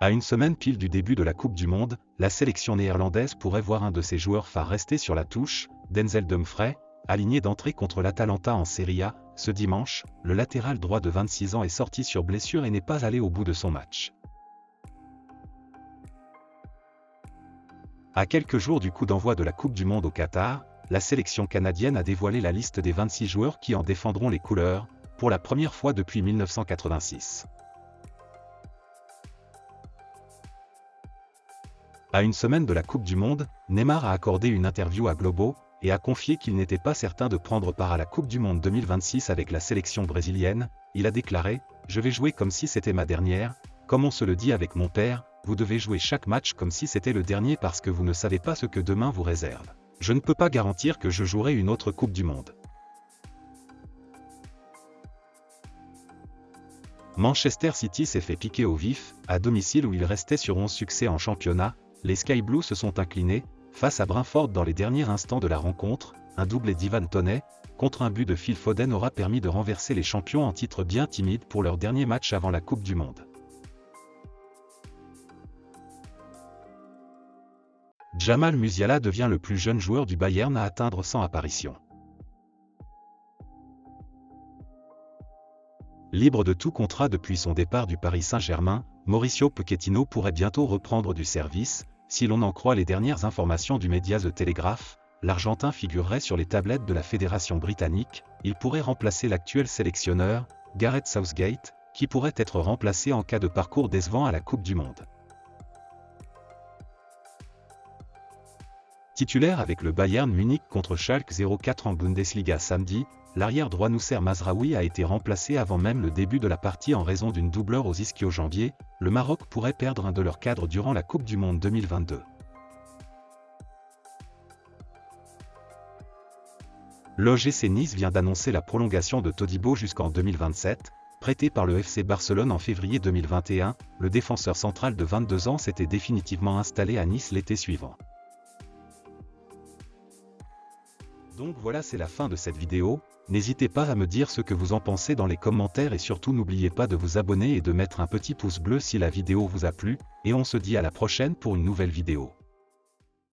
À une semaine pile du début de la Coupe du Monde, la sélection néerlandaise pourrait voir un de ses joueurs phares rester sur la touche, Denzel Dumfries, aligné d'entrée contre l'Atalanta en Serie A. Ce dimanche, le latéral droit de 26 ans est sorti sur blessure et n'est pas allé au bout de son match. À quelques jours du coup d'envoi de la Coupe du Monde au Qatar, la sélection canadienne a dévoilé la liste des 26 joueurs qui en défendront les couleurs, pour la première fois depuis 1986. À une semaine de la Coupe du Monde, Neymar a accordé une interview à Globo et a confié qu'il n'était pas certain de prendre part à la Coupe du Monde 2026 avec la sélection brésilienne. Il a déclaré « Je vais jouer comme si c'était ma dernière, comme on se le dit avec mon père, vous devez jouer chaque match comme si c'était le dernier parce que vous ne savez pas ce que demain vous réserve. Je ne peux pas garantir que je jouerai une autre Coupe du Monde. » Manchester City s'est fait piquer au vif, à domicile où il restait sur 11 succès en championnat. Les Sky Blues se sont inclinés, face à Brentford dans les derniers instants de la rencontre. Un doublé d'Ivan Toney, contre un but de Phil Foden aura permis de renverser les champions en titre bien timides pour leur dernier match avant la Coupe du Monde. Jamal Musiala devient le plus jeune joueur du Bayern à atteindre 100 apparitions. Libre de tout contrat depuis son départ du Paris Saint-Germain, Mauricio Pochettino pourrait bientôt reprendre du service. Si l'on en croit les dernières informations du média The Telegraph, l'Argentin figurerait sur les tablettes de la fédération britannique. Il pourrait remplacer l'actuel sélectionneur, Gareth Southgate, qui pourrait être remplacé en cas de parcours décevant à la Coupe du Monde. Titulaire avec le Bayern Munich contre Schalke 04 en Bundesliga samedi, l'arrière droit Noussair Mazraoui a été remplacé avant même le début de la partie en raison d'une doubleur aux ischio-jambiers. Le Maroc pourrait perdre un de leurs cadres durant la Coupe du Monde 2022. L'OGC Nice vient d'annoncer la prolongation de Todibo jusqu'en 2027. Prêté par le FC Barcelone en février 2021, le défenseur central de 22 ans s'était définitivement installé à Nice l'été suivant. Donc voilà, c'est la fin de cette vidéo. N'hésitez pas à me dire ce que vous en pensez dans les commentaires et surtout n'oubliez pas de vous abonner et de mettre un petit pouce bleu si la vidéo vous a plu, et on se dit à la prochaine pour une nouvelle vidéo.